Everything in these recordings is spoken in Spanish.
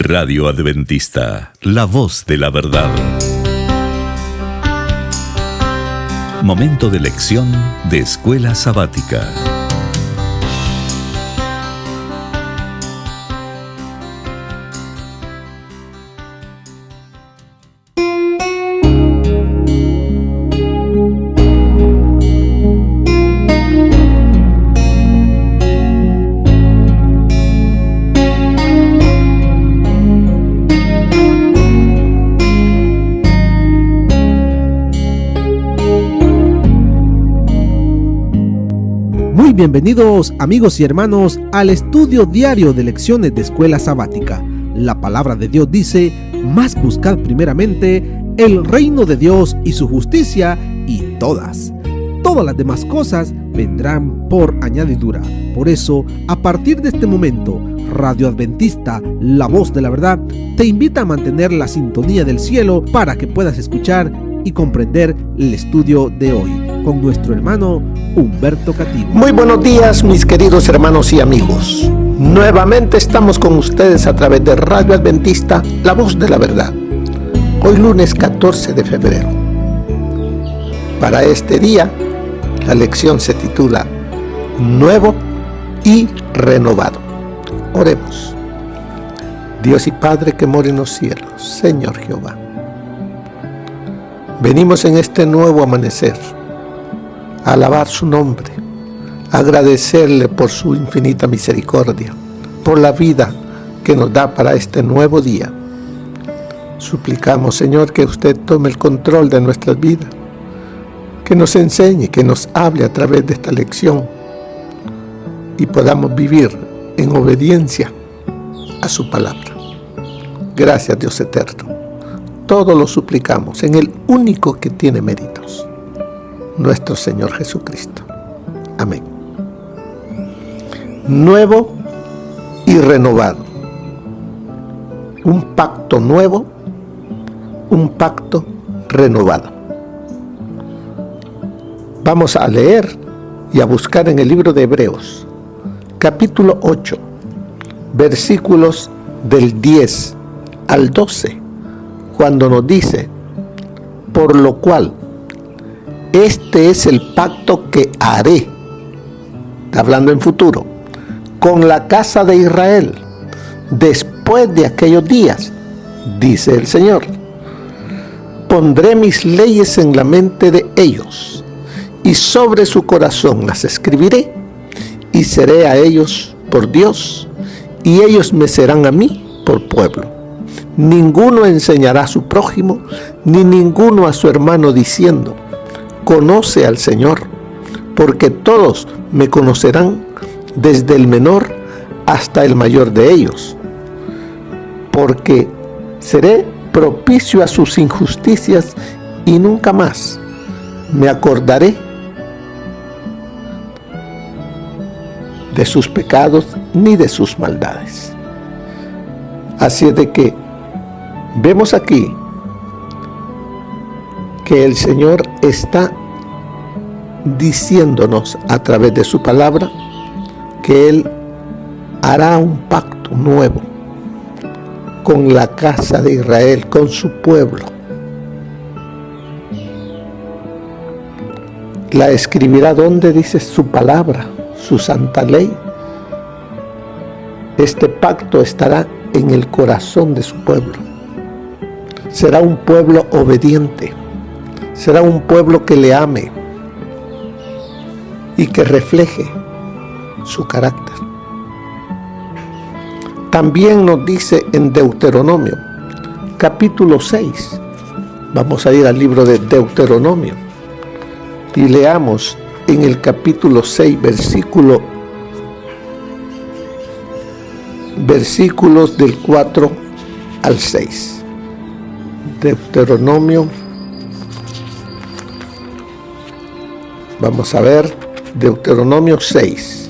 Radio Adventista, la voz de la verdad. Momento de lección de Escuela Sabática. Bienvenidos amigos y hermanos al estudio diario de lecciones de Escuela Sabática. La palabra de Dios dice: mas buscad primeramente el reino de Dios y su justicia, y todas las demás cosas vendrán por añadidura. Por eso, a partir de este momento, Radio Adventista, la voz de la verdad, te invita a mantener la sintonía del cielo para que puedas escuchar y comprender el estudio de hoy con nuestro hermano Humberto Cativo. Muy buenos días, mis queridos hermanos y amigos. Nuevamente estamos con ustedes a través de Radio Adventista, la voz de la verdad. Hoy lunes 14 de febrero. Para este día, la lección se titula Nuevo y Renovado. Oremos. Dios y Padre que mora en los cielos, Señor Jehová, venimos en este nuevo amanecer a alabar su nombre, a agradecerle por su infinita misericordia, por la vida que nos da para este nuevo día. Suplicamos, Señor, que usted tome el control de nuestras vidas, que nos enseñe, que nos hable a través de esta lección y podamos vivir en obediencia a su palabra. Gracias, Dios eterno. Todo lo suplicamos en el único que tiene méritos, nuestro Señor Jesucristo. Amén. Nuevo y renovado. Un pacto nuevo, un pacto renovado. Vamos a leer y a buscar en el libro de Hebreos, capítulo 8, versículos del 10 al 12, cuando nos dice: por lo cual, este es el pacto que haré, hablando en futuro, con la casa de Israel, después de aquellos días, dice el Señor. Pondré mis leyes en la mente de ellos, y sobre su corazón las escribiré, y seré a ellos por Dios, y ellos me serán a mí por pueblo. Ninguno enseñará a su prójimo, ni ninguno a su hermano, diciendo: conoce al Señor, porque todos me conocerán, desde el menor hasta el mayor de ellos, porque seré propicio a sus injusticias, y nunca más me acordaré de sus pecados ni de sus maldades. Así es de que vemos aquí que el Señor está diciéndonos a través de su palabra que Él hará un pacto nuevo con la casa de Israel, con su pueblo. La escribirá donde dice su palabra, su santa ley. Este pacto estará en el corazón de su pueblo. Será un pueblo obediente. Será un pueblo que le ame y que refleje su carácter. También nos dice en Deuteronomio, capítulo 6. Vamos a ir al libro de Deuteronomio y leamos en el capítulo 6, versículos del 4 al 6. Deuteronomio, vamos a ver, Deuteronomio 6,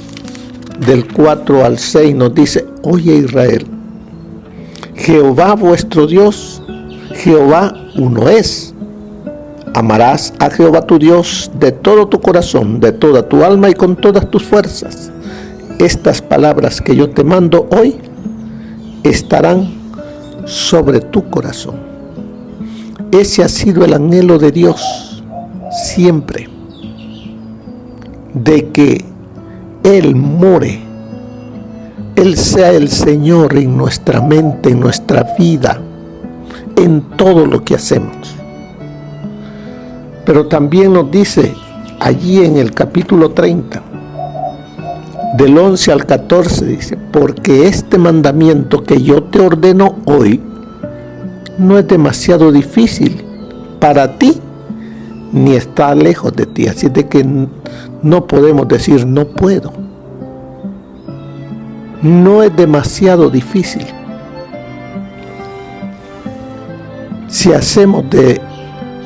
del 4 al 6 nos dice: oye Israel, Jehová vuestro Dios, Jehová uno es. Amarás a Jehová tu Dios de todo tu corazón, de toda tu alma y con todas tus fuerzas. Estas palabras que yo te mando hoy estarán sobre tu corazón. Ese ha sido el anhelo de Dios siempre, de que Él more, Él sea el Señor en nuestra mente, en nuestra vida, en todo lo que hacemos. Pero también nos dice allí en el capítulo 30, del 11 al 14, dice: porque este mandamiento que yo te ordeno hoy no es demasiado difícil para ti, ni está lejos de ti. Así de que no podemos decir no puedo. No es demasiado difícil. Si hacemos de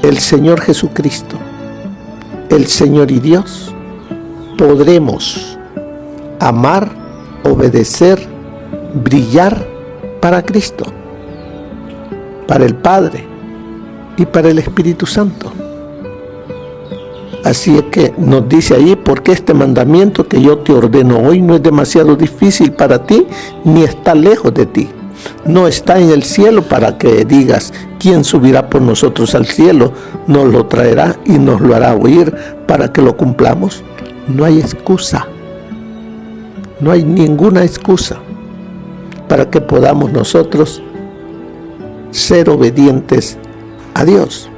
el Señor Jesucristo el Señor y Dios, podremos amar, obedecer, brillar para Cristo, para el Padre y para el Espíritu Santo. Así es que nos dice ahí: porque este mandamiento que yo te ordeno hoy no es demasiado difícil para ti, ni está lejos de ti. No está en el cielo para que digas: ¿quién subirá por nosotros al cielo? Nos lo traerá y nos lo hará oír para que lo cumplamos. No hay excusa. No hay ninguna excusa para que podamos nosotros ser obedientes a Dios.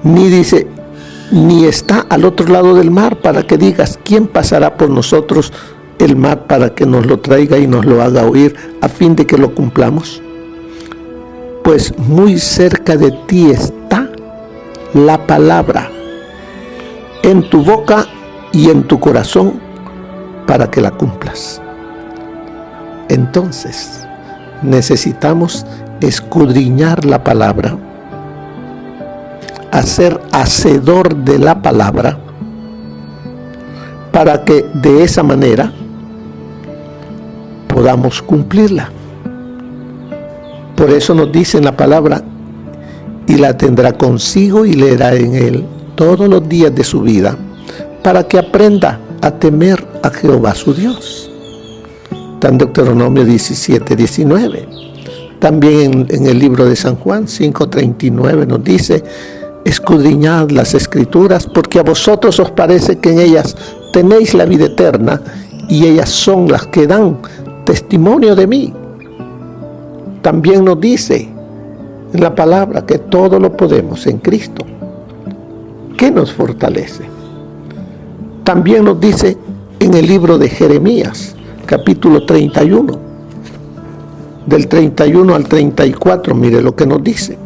Ni dice, ni está al otro lado del mar para que digas: ¿quién pasará por nosotros el mar para que nos lo traiga y nos lo haga oír a fin de que lo cumplamos? Pues muy cerca de ti está la palabra, en tu boca y en tu corazón, para que la cumplas. Entonces, necesitamos escudriñar la palabra, hacer hacedor de la palabra, para que de esa manera podamos cumplirla. Por eso nos dice en la palabra: y la tendrá consigo y leerá en él todos los días de su vida, para que aprenda a temer a Jehová su Dios. Está en Deuteronomio 17:19. También en el libro de San Juan 5:39 nos dice: escudriñad las Escrituras, porque a vosotros os parece que en ellas tenéis la vida eterna, y ellas son las que dan testimonio de mí. También nos dice en la palabra que todo lo podemos en Cristo, que nos fortalece. También nos dice en el libro de Jeremías, capítulo 31, del 31 al 34, mire lo que nos dice: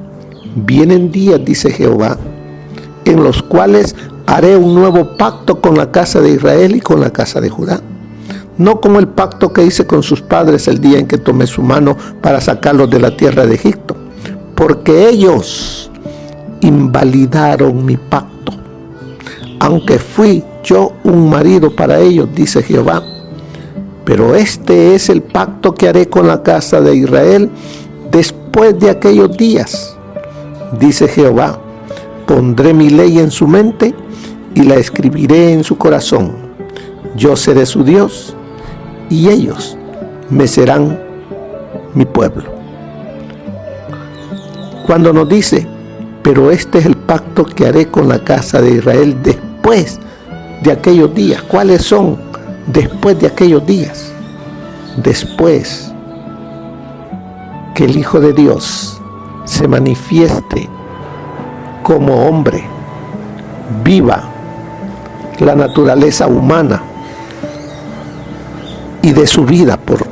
vienen días, dice Jehová, en los cuales haré un nuevo pacto con la casa de Israel y con la casa de Judá, no como el pacto que hice con sus padres el día en que tomé su mano para sacarlos de la tierra de Egipto, porque ellos invalidaron mi pacto, aunque fui yo un marido para ellos, dice Jehová. Pero este es el pacto que haré con la casa de Israel después de aquellos días, dice Jehová. Pondré mi ley en su mente y la escribiré en su corazón. Yo seré su Dios y ellos me serán mi pueblo. Cuando nos dice: pero este es el pacto que haré con la casa de Israel después de aquellos días. ¿Cuáles son después de aquellos días? Después que el Hijo de Dios se manifieste como hombre, viva la naturaleza humana y de su vida por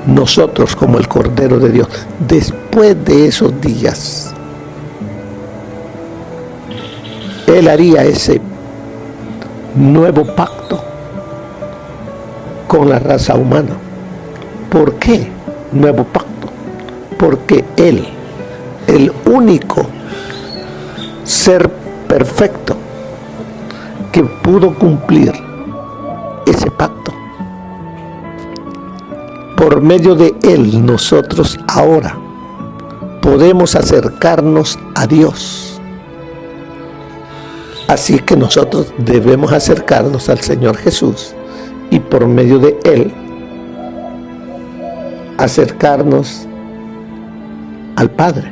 nosotros como el Cordero de Dios. Después de esos días, Él haría ese nuevo pacto con la raza humana. ¿Por qué nuevo pacto? Porque Él, el único ser perfecto que pudo cumplir ese pacto, por medio de Él nosotros ahora podemos acercarnos a Dios. Así que nosotros debemos acercarnos al Señor Jesús y por medio de Él acercarnos al Padre.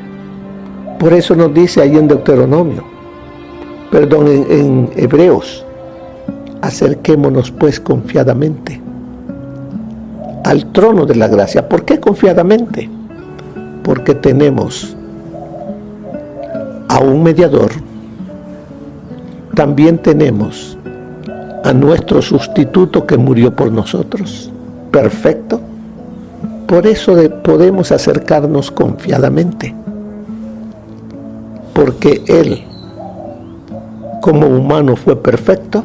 Por eso nos dice ahí en en Hebreos, acerquémonos pues confiadamente al trono de la gracia. ¿Por qué confiadamente? Porque tenemos a un mediador, también tenemos a nuestro sustituto que murió por nosotros, perfecto. Por eso podemos acercarnos confiadamente, porque Él, como humano, fue perfecto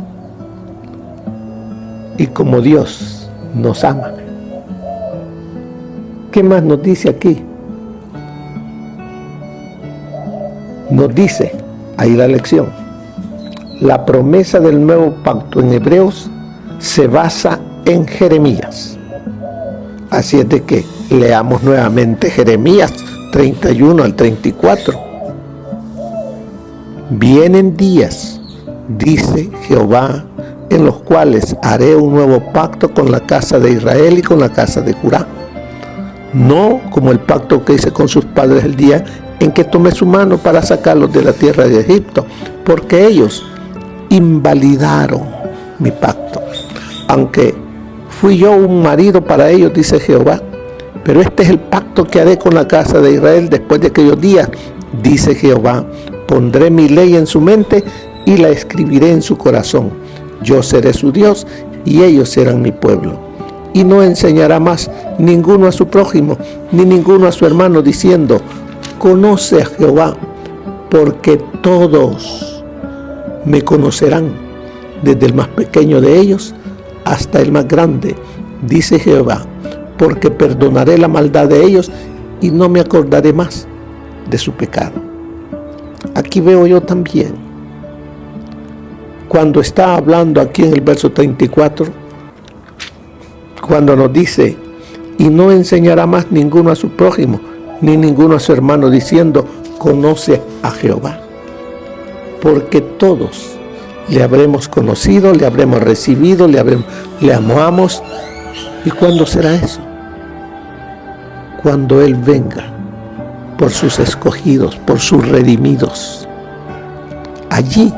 y como Dios nos ama. ¿Qué más nos dice aquí? Nos dice, ahí la lección, la promesa del nuevo pacto en Hebreos se basa en Jeremías. Así es de que leamos nuevamente Jeremías 31 al 34. Vienen días, dice Jehová, en los cuales haré un nuevo pacto con la casa de Israel y con la casa de Judá. No como el pacto que hice con sus padres el día en que tomé su mano para sacarlos de la tierra de Egipto, porque ellos invalidaron mi pacto. Aunque fui yo un marido para ellos, dice Jehová, pero este es el pacto que haré con la casa de Israel después de aquellos días, dice Jehová. Pondré mi ley en su mente y la escribiré en su corazón. Yo seré su Dios y ellos serán mi pueblo. Y no enseñará más ninguno a su prójimo, ni ninguno a su hermano, diciendo, conoce a Jehová, porque todos me conocerán, desde el más pequeño de ellos hasta el más grande, dice Jehová, porque perdonaré la maldad de ellos y no me acordaré más de su pecado. Aquí veo yo también, cuando está hablando aquí en el verso 34, cuando nos dice, y no enseñará más ninguno a su prójimo, ni ninguno a su hermano, diciendo, conoce a Jehová, porque todos le habremos conocido, le habremos recibido, le amamos. ¿Y cuándo será eso? Cuando Él venga por sus escogidos, por sus redimidos. Allí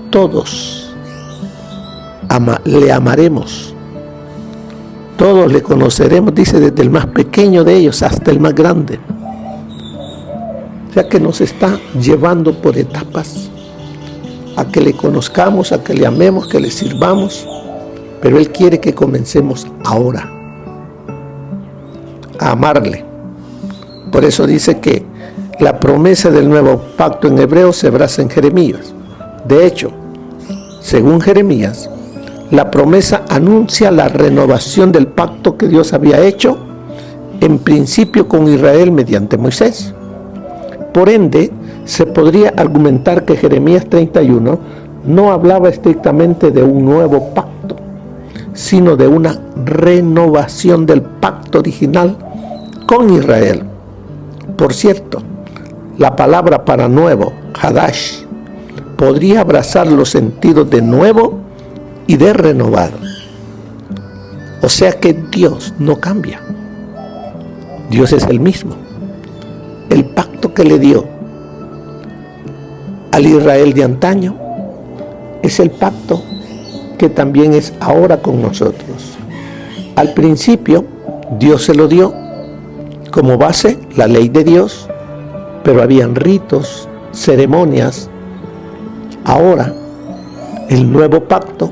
todos le amaremos, todos le conoceremos, dice, desde el más pequeño de ellos hasta el más grande. O sea que nos está llevando por etapas a que le conozcamos, a que le amemos, que le sirvamos, pero Él quiere que comencemos ahora a amarle. Por eso dice que la promesa del nuevo pacto en Hebreos se basa en Jeremías. De hecho, según Jeremías, la promesa anuncia la renovación del pacto que Dios había hecho en principio con Israel mediante Moisés. Por ende, se podría argumentar que Jeremías 31 no hablaba estrictamente de un nuevo pacto, sino de una renovación del pacto original con Israel. Por cierto, la palabra para nuevo, Hadash, podría abrazar los sentidos de nuevo y de renovado. O sea que Dios no cambia. Dios es el mismo. El pacto que le dio al Israel de antaño es el pacto que también es ahora con nosotros. Al principio, Dios se lo dio como base, la ley de Dios, pero habían ritos, ceremonias. Ahora, el nuevo pacto,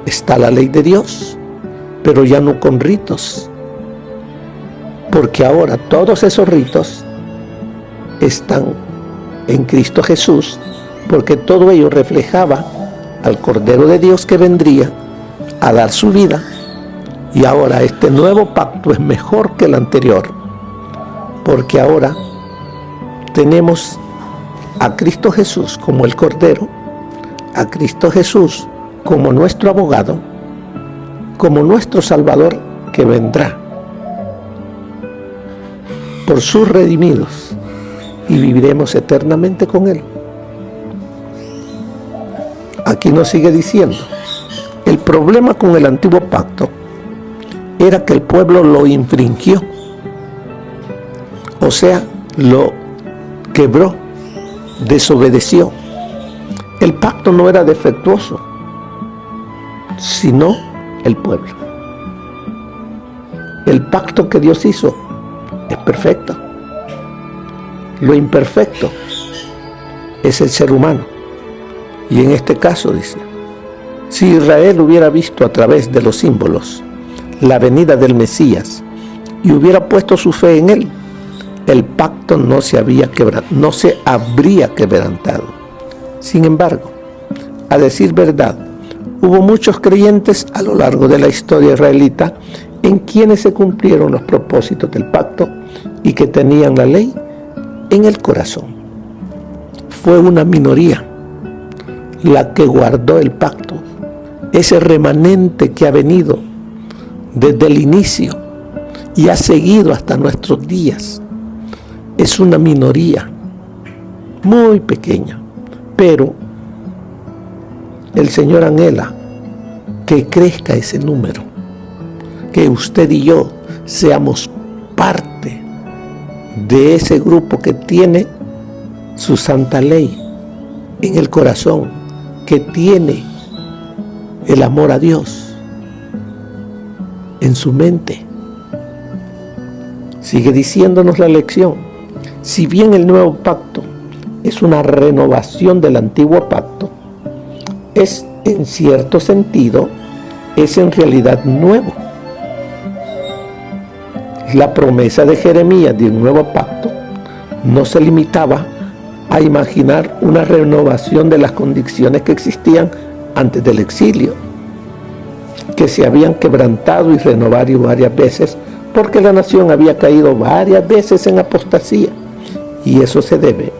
está la ley de Dios, pero ya no con ritos, porque ahora todos esos ritos están en Cristo Jesús, porque todo ello reflejaba al Cordero de Dios que vendría a dar su vida. Y ahora este nuevo pacto es mejor que el anterior, porque ahora tenemos a Cristo Jesús como el Cordero, a Cristo Jesús como nuestro abogado, como nuestro Salvador que vendrá por sus redimidos y viviremos eternamente con Él. Aquí nos sigue diciendo, el problema con el antiguo pacto era que el pueblo lo infringió, o sea, lo quebró, desobedeció. El pacto no era defectuoso, sino el pueblo. El pacto que Dios hizo es perfecto. Lo imperfecto es el ser humano. Y en este caso dice, si Israel hubiera visto a través de los símbolos la venida del Mesías y hubiera puesto su fe en él, el pacto no se habría quebrantado. Sin embargo, a decir verdad, hubo muchos creyentes a lo largo de la historia israelita en quienes se cumplieron los propósitos del pacto y que tenían la ley en el corazón. Fue una minoría la que guardó el pacto, ese remanente que ha venido desde el inicio y ha seguido hasta nuestros días. Es una minoría muy pequeña, pero el Señor anhela que crezca ese número, que usted y yo seamos parte de ese grupo que tiene su santa ley en el corazón, que tiene el amor a Dios en su mente. Sigue diciéndonos la lección: si bien el nuevo pacto es una renovación del antiguo pacto, es en cierto sentido, es en realidad nuevo. La promesa de Jeremías de un nuevo pacto no se limitaba a imaginar una renovación de las condiciones que existían antes del exilio, que se habían quebrantado y renovado varias veces, porque la nación había caído varias veces en apostasía, y eso se debe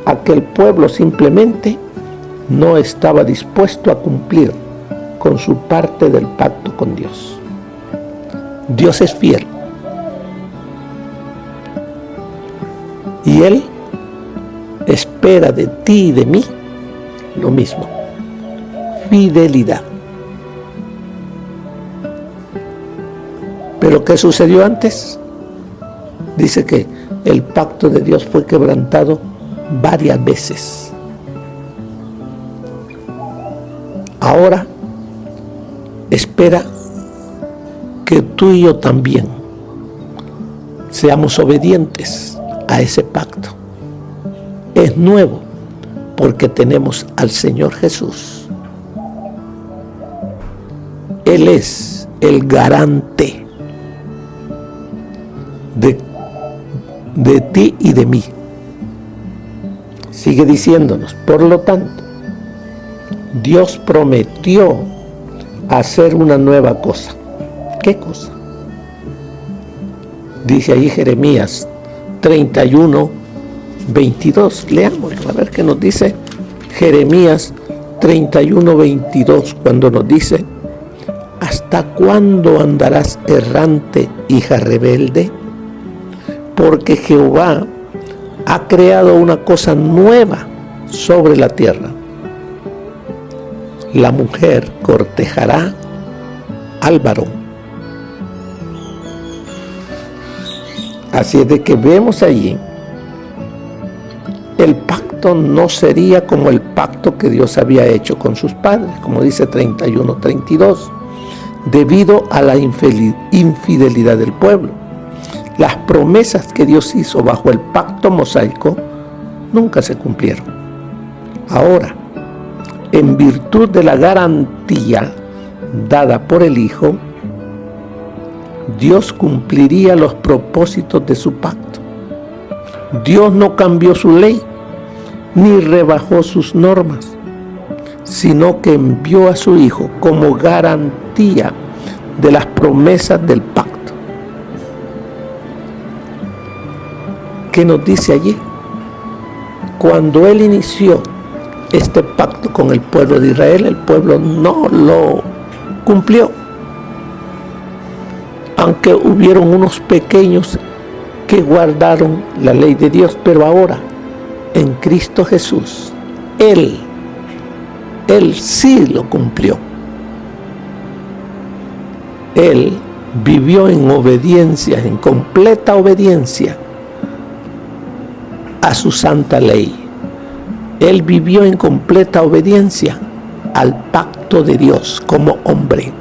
a que el pueblo simplemente no estaba dispuesto a cumplir con su parte del pacto con Dios. Dios es fiel, y Él espera de ti y de mí lo mismo: fidelidad. ¿Pero qué sucedió antes? Dice que el pacto de Dios fue quebrantado varias veces. Ahora espera que tú y yo también seamos obedientes a ese pacto. Es nuevo porque tenemos al Señor Jesús. Él es el garante de ti y de mí. Sigue diciéndonos, por lo tanto, Dios prometió hacer una nueva cosa. ¿Qué cosa? Dice ahí Jeremías 31, 22. Leámoslo, a ver qué nos dice Jeremías 31, 22, cuando nos dice: ¿hasta cuándo andarás errante, hija rebelde? Porque Jehová ha creado una cosa nueva sobre la tierra. La mujer cortejará al varón. Así es de que vemos allí, el pacto no sería como el pacto que Dios había hecho con sus padres, como dice 31, 32, debido a la infidelidad del pueblo. Las promesas que Dios hizo bajo el pacto mosaico nunca se cumplieron. Ahora, en virtud de la garantía dada por el Hijo, Dios cumpliría los propósitos de su pacto. Dios no cambió su ley, ni rebajó sus normas, sino que envió a su Hijo como garantía de las promesas del pacto. ¿Qué nos dice allí? Cuando Él inició este pacto con el pueblo de Israel, el pueblo no lo cumplió. Aunque hubieron unos pequeños que guardaron la ley de Dios, pero ahora, en Cristo Jesús, Él sí lo cumplió. Él vivió en obediencia, en completa obediencia a su santa ley. Él vivió en completa obediencia al pacto de Dios como hombre.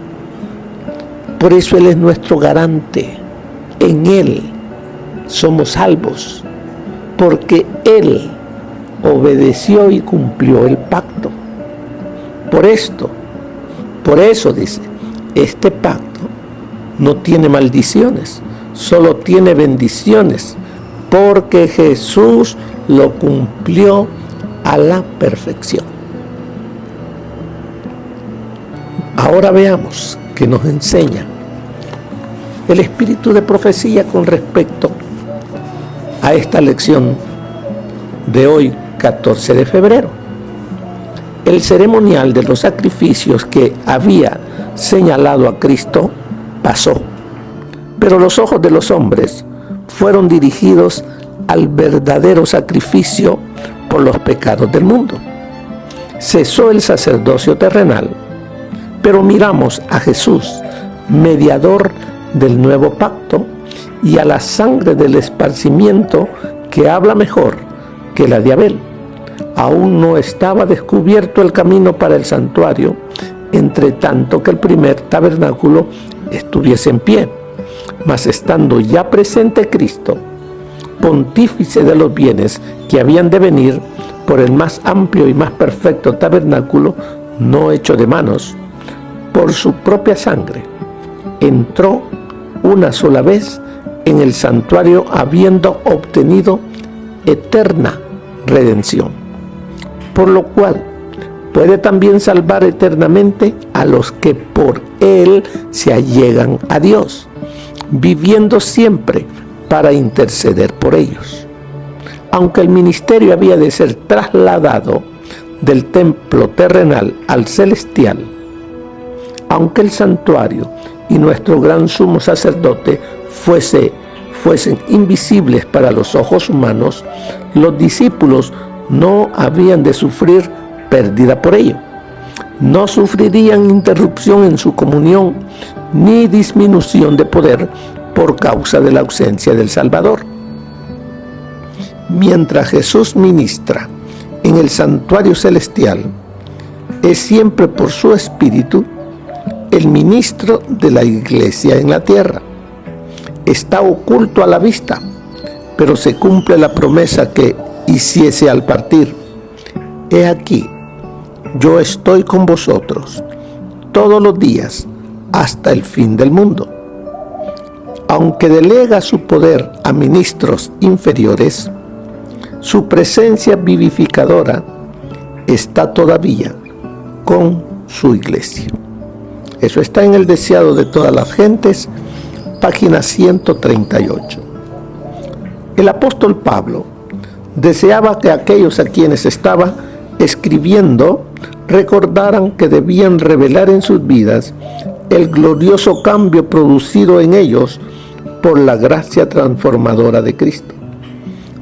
Por eso Él es nuestro garante. En Él somos salvos, porque Él obedeció y cumplió el pacto. Por eso dice, este pacto no tiene maldiciones, solo tiene bendiciones, porque Jesús lo cumplió a la perfección. Ahora veamos qué nos enseña el espíritu de profecía con respecto a esta lección de hoy, 14 de febrero. El ceremonial de los sacrificios que había señalado a Cristo pasó, pero los ojos de los hombres fueron dirigidos al verdadero sacrificio por los pecados del mundo. Cesó el sacerdocio terrenal, pero miramos a Jesús, mediador del nuevo pacto, y a la sangre del esparcimiento que habla mejor que la de Abel. Aún no estaba descubierto el camino para el santuario, entre tanto que el primer tabernáculo estuviese en pie. Mas estando ya presente Cristo, pontífice de los bienes que habían de venir por el más amplio y más perfecto tabernáculo, no hecho de manos, por su propia sangre, entró una sola vez en el santuario, habiendo obtenido eterna redención, por lo cual puede también salvar eternamente a los que por Él se allegan a Dios, viviendo siempre para interceder por ellos. Aunque el ministerio había de ser trasladado del templo terrenal al celestial, aunque el santuario y nuestro gran sumo sacerdote fuesen invisibles para los ojos humanos, los discípulos no habían de sufrir pérdida por ello. No sufrirían interrupción en su comunión ni disminución de poder por causa de la ausencia del Salvador. Mientras Jesús ministra en el santuario celestial, es siempre por su Espíritu el ministro de la iglesia en la tierra. Está oculto a la vista, pero se cumple la promesa que hiciese al partir: he aquí, yo estoy con vosotros todos los días hasta el fin del mundo. Aunque delega su poder a ministros inferiores, su presencia vivificadora está todavía con su iglesia. Eso está en El deseado de todas las gentes, página 138. El apóstol Pablo deseaba que aquellos a quienes estaba escribiendo recordaran que debían revelar en sus vidas el glorioso cambio producido en ellos por la gracia transformadora de Cristo.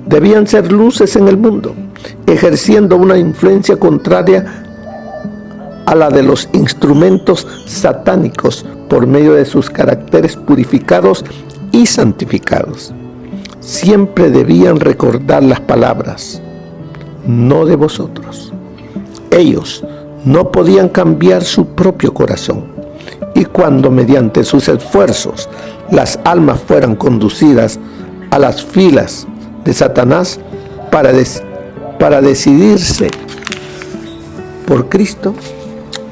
Debían ser luces en el mundo, ejerciendo una influencia contraria a la de los instrumentos satánicos por medio de sus caracteres purificados y santificados. Siempre debían recordar las palabras: no de vosotros. Ellos no podían cambiar su propio corazón, y cuando mediante sus esfuerzos las almas fueran conducidas a las filas de Satanás para decidirse por Cristo,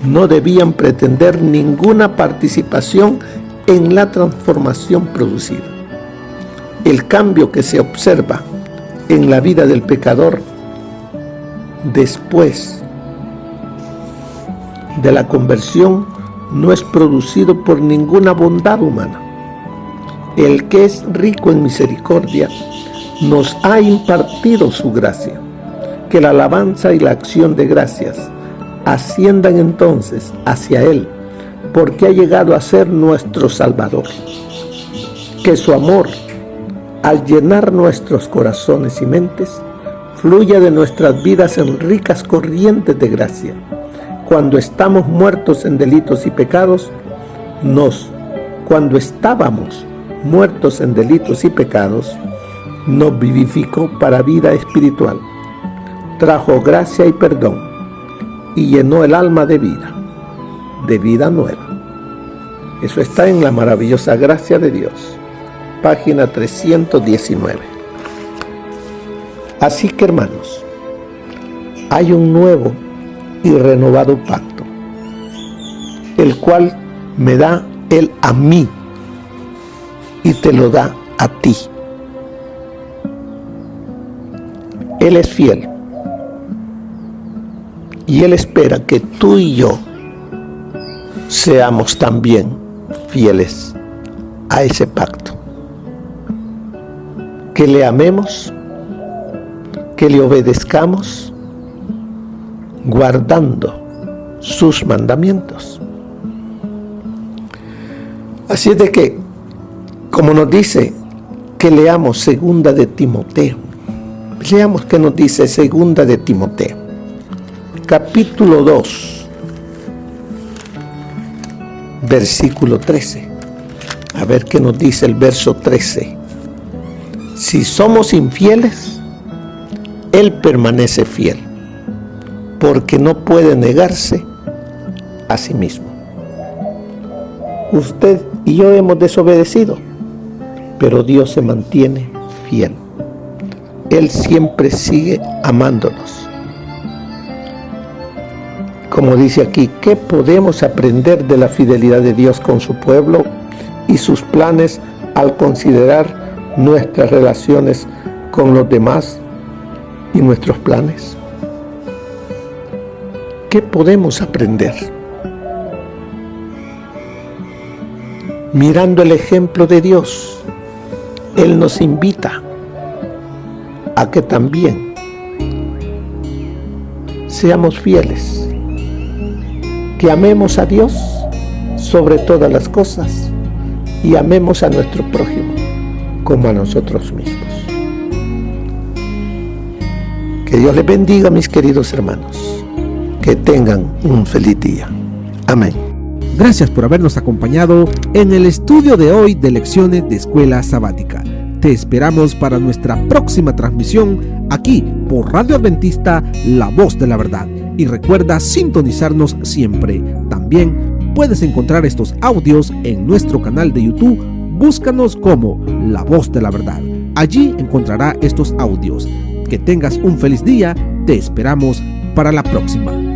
no debían pretender ninguna participación en la transformación producida. El cambio que se observa en la vida del pecador después de la conversión no es producido por ninguna bondad humana. El que es rico en misericordia nos ha impartido su gracia. Que la alabanza y la acción de gracias asciendan entonces hacia Él, porque ha llegado a ser nuestro Salvador. Que su amor, al llenar nuestros corazones y mentes, fluya de nuestras vidas en ricas corrientes de gracia. Cuando estamos muertos en delitos y pecados, nos cuando estábamos muertos en delitos y pecados, nos vivificó para vida espiritual, trajo gracia y perdón, y llenó el alma de vida nueva. Eso está en la maravillosa gracia de Dios, página 319. Así que, hermanos, hay un nuevo y renovado pacto, el cual me da Él a mí y te lo da a ti. Él es fiel y Él espera que tú y yo seamos también fieles a ese pacto, que le amemos, que le obedezcamos, guardando sus mandamientos. Así es de que, como nos dice, que leamos segunda de Timoteo. Leamos qué nos dice segunda de Timoteo, capítulo 2, versículo 13. A ver qué nos dice el verso 13. Si somos infieles, Él permanece fiel, porque no puede negarse a sí mismo. Usted y yo hemos desobedecido, pero Dios se mantiene fiel. Él siempre sigue amándonos. Como dice aquí, ¿qué podemos aprender de la fidelidad de Dios con su pueblo y sus planes al considerar nuestras relaciones con los demás y nuestros planes? ¿Qué podemos aprender? Mirando el ejemplo de Dios, Él nos invita a que también seamos fieles, que amemos a Dios sobre todas las cosas y amemos a nuestro prójimo como a nosotros mismos. Que Dios les bendiga, mis queridos hermanos. Que tengan un feliz día. Amén. Gracias por habernos acompañado en el estudio de hoy de Lecciones de Escuela Sabática. Te esperamos para nuestra próxima transmisión aquí por Radio Adventista, La Voz de la Verdad. Y recuerda sintonizarnos siempre. También puedes encontrar estos audios en nuestro canal de YouTube. Búscanos como La Voz de la Verdad. Allí encontrará estos audios. Que tengas un feliz día. Te esperamos para la próxima.